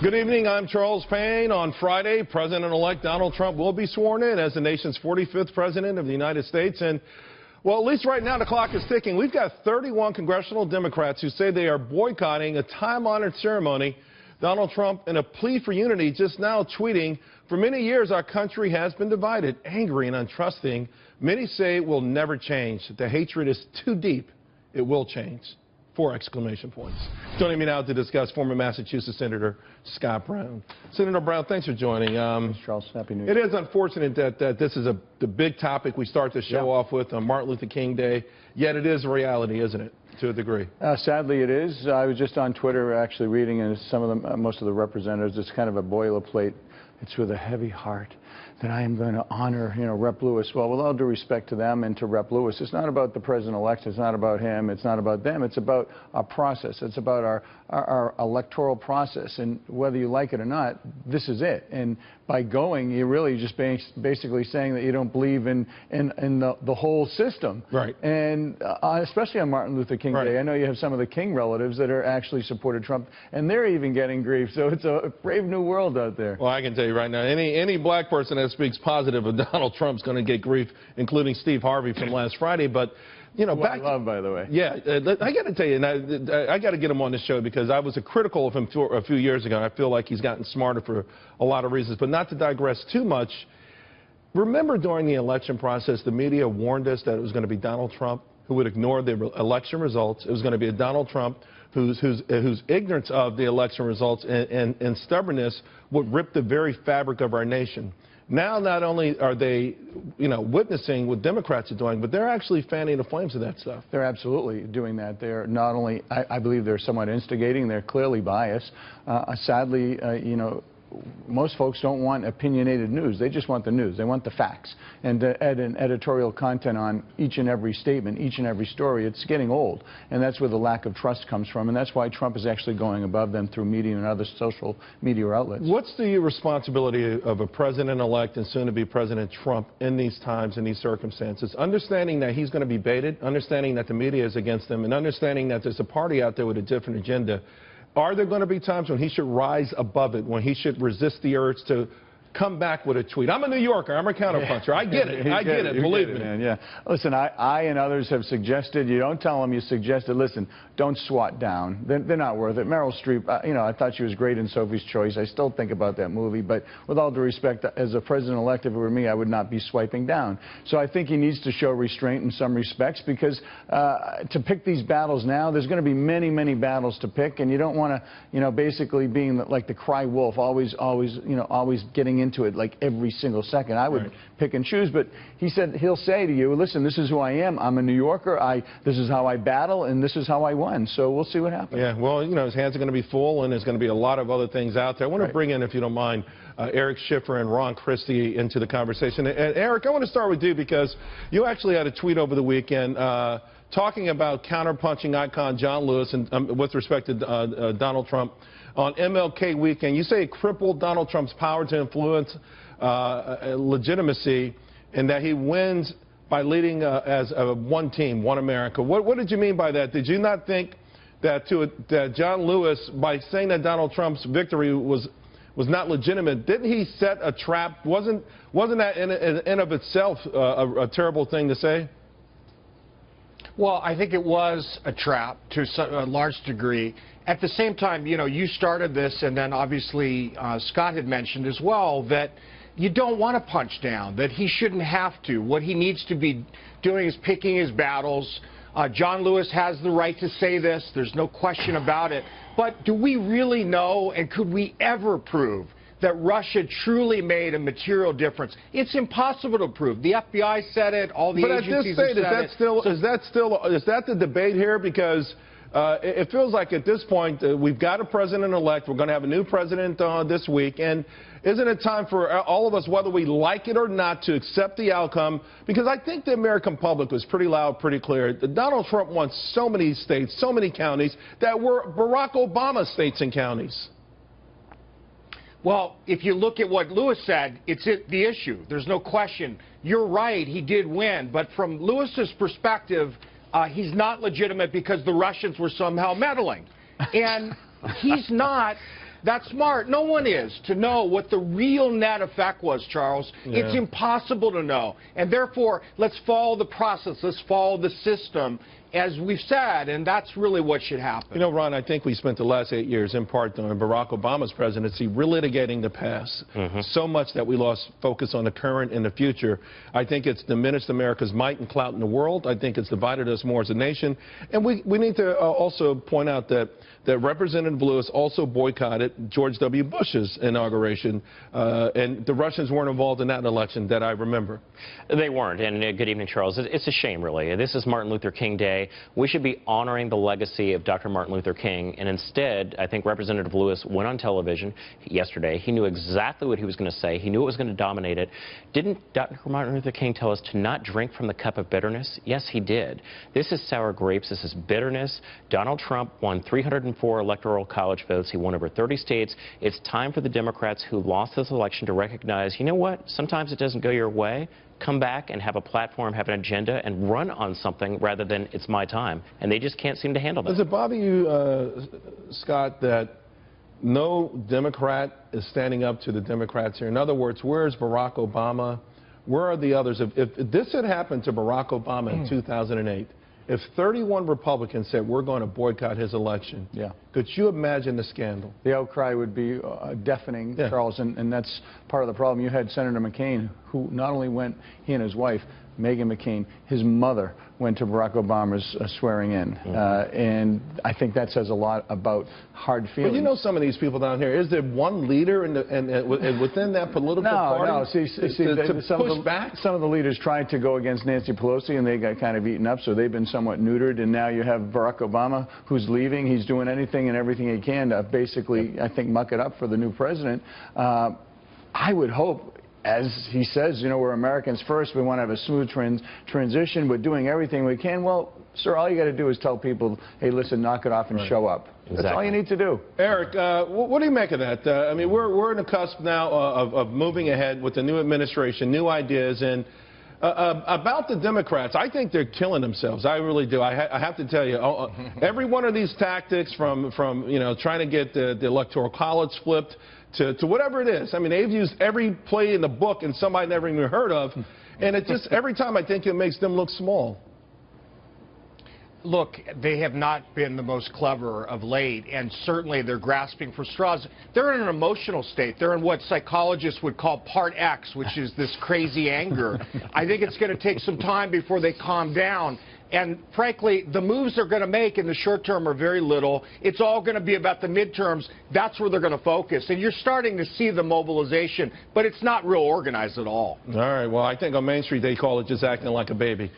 Good evening. I'm Charles Payne. On Friday, President-elect Donald Trump will be sworn in as the nation's 45th president of the United States. And, well, at least right now the clock is ticking. We've got 31 congressional Democrats who say they are boycotting a time-honored ceremony. Donald Trump, in a plea for unity, just now tweeting, "For many years, our country has been divided, angry and untrusting. Many say it will never change. The hatred is too deep. It will change." 4 exclamation points. Joining me now to discuss former Massachusetts Senator Scott Brown. Senator Brown, thanks for joining. Thanks, Charles. Happy New Year. It is unfortunate that this is the big topic we start the show off with on Martin Luther King Day, yet it is a reality, isn't it, to a degree? Sadly, it is. I was just on Twitter actually reading, and most of the representatives, it's kind of a boilerplate. It's with a heavy heart that I am going to honor, Rep. Lewis. Well, with all due respect to them and to Rep. Lewis, it's not about the president-elect. It's not about him. It's not about them. It's about our process. It's about our electoral process. And whether you like it or not, this is it. And by going, you're really just basically saying that you don't believe in the whole system. Right. And especially on Martin Luther King Day, I know you have some of the King relatives that are actually supported Trump, and they're even getting grief. So it's a brave new world out there. Well, I can tell you right now, any black person that speaks positive of Donald Trump's going to get grief, including Steve Harvey from last Friday. But, I love, by the way. Yeah, I got to tell you, and I got to get him on the show because I was critical of him a few years ago. And I feel like he's gotten smarter for a lot of reasons. But not to digress too much, remember during the election process, the media warned us that it was going to be Donald Trump who would ignore the election results. It was going to be a Donald Trump whose ignorance of the election results and stubbornness would rip the very fabric of our nation. Now, not only are they, witnessing what Democrats are doing, but they're actually fanning the flames of that stuff. They're absolutely doing that. They're not only, I believe they're somewhat instigating, they're clearly biased. Sadly, most folks don't want opinionated news. They just want the news. They want the facts. And to add an editorial content on each and every statement, each and every story, it's getting old. And that's where the lack of trust comes from. And that's why Trump is actually going above them through media and other social media outlets. What's the responsibility of a president-elect and soon-to-be President Trump in these times, in these circumstances? Understanding that he's going to be baited, understanding that the media is against him, and understanding that there's a party out there with a different agenda. Are there going to be times when he should rise above it, when he should resist the urge to come back with a tweet? I'm a New Yorker. I'm a counterpuncher. I get it. I get it. Believe me. Man, yeah. Listen, I and others have suggested, you don't tell them you suggested, listen, don't swat down. They're not worth it. Meryl Streep, I thought she was great in Sophie's Choice. I still think about that movie. But with all due respect, as a president-elect, if it were me, I would not be swiping down. So I think he needs to show restraint in some respects because to pick these battles now, there's going to be many, many battles to pick. And you don't want to, basically being like the cry wolf, always getting into it like every single second. I would pick and choose, but he said he'll say to you, listen, this is who I am. I'm a New Yorker. This is how I battle, and this is how I won. So we'll see what happens. Yeah, well, his hands are going to be full, and there's going to be a lot of other things out there. I want to bring in, if you don't mind, Eric Schiffer and Ron Christie into the conversation. And Eric, I want to start with you because you actually had a tweet over the weekend talking about counterpunching icon John Lewis and with respect to Donald Trump. On MLK weekend, you say it crippled Donald Trump's power to influence legitimacy and that he wins by leading as one team, one America. What did you mean by that? Did you not think that John Lewis, by saying that Donald Trump's victory was not legitimate, didn't he set a trap? Wasn't that in and of itself a terrible thing to say? Well, I think it was a trap to a large degree. At the same time, you started this, and then obviously Scott had mentioned as well that you don't want to punch down, that he shouldn't have to. What he needs to be doing is picking his battles. John Lewis has the right to say this. There's no question about it. But do we really know, and could we ever prove that Russia truly made a material difference? It's impossible to prove. The FBI said it. All the agencies have said it. Is that the debate here? Because it feels like at this point we've got a president-elect. We're going to have a new president this week. And isn't it time for all of us, whether we like it or not, to accept the outcome? Because I think the American public was pretty loud, pretty clear. Donald Trump won so many states, so many counties that were Barack Obama states and counties. Well, if you look at what Lewis said, it's the issue. There's no question. You're right, he did win. But from Lewis's perspective, he's not legitimate because the Russians were somehow meddling. And he's not That's smart. No one is to know what the real net effect was, Charles. Yeah. It's impossible to know. And therefore, let's follow the process. Let's follow the system, as we've said, and that's really what should happen. You know, Ron, I think we spent the last 8 years, in part during Barack Obama's presidency, relitigating the past. So much that we lost focus on the current and the future. I think it's diminished America's might and clout in the world. I think it's divided us more as a nation. And we need to also point out that Representative Lewis also boycotted George W. Bush's inauguration, and the Russians weren't involved in that election that I remember. They weren't. And good evening, Charles. It's a shame, really. This is Martin Luther King Day. We should be honoring the legacy of Dr. Martin Luther King, and instead, I think Representative Lewis went on television yesterday. He knew exactly what he was going to say. He knew it was going to dominate it. Didn't Dr. Martin Luther King tell us to not drink from the cup of bitterness? Yes, he did. This is sour grapes. This is bitterness. Donald Trump won 304 electoral college votes. He won over 30 states. It's time for the Democrats who lost this election to recognize, you know what? Sometimes it doesn't go your way. Come back and have a platform, have an agenda, and run on something rather than it's my time. And they just can't seem to handle that. Does it bother you, Scott, that no Democrat is standing up to the Democrats here? In other words, where is Barack Obama? Where are the others? If this had happened to Barack Obama in 2008, if 31 Republicans said we're going to boycott his election, could you imagine the scandal? The outcry would be deafening, Charles, and that's part of the problem. You had Senator McCain, who not only went, he and his wife, Meghan McCain, his mother went to Barack Obama's swearing in. And I think that says a lot about hard feelings. But you know some of these people down here. Is there one leader within that political party? No. Some of the leaders tried to go against Nancy Pelosi, and they got kind of eaten up, so they've been somewhat neutered. And now you have Barack Obama, who's leaving. He's doing anything and everything he can to basically, I think, muck it up for the new president. I would hope, as he says, you know, we're Americans first. We want to have a smooth transition. We're doing everything we can. Well, sir, all you got to do is tell people, hey, listen, knock it off and show up. Exactly. That's all you need to do. Eric, what do you make of that? I mean, we're in the cusp now of moving ahead with the new administration, new ideas, and about the Democrats, I think they're killing themselves. I really do. I have to tell you, every one of these tactics, from you know, trying to get the Electoral College flipped to whatever it is. I mean, they've used every play in the book and somebody never even heard of, and it just every time I think it makes them look small. Look, they have not been the most clever of late, and certainly they're grasping for straws. They're in an emotional state. They're in what psychologists would call part X, which is this crazy anger. I think it's going to take some time before they calm down. And frankly, the moves they're going to make in the short term are very little. It's all going to be about the midterms. That's where they're going to focus. And you're starting to see the mobilization, but it's not real organized at all. All right. Well, I think on Main Street they call it just acting like a baby.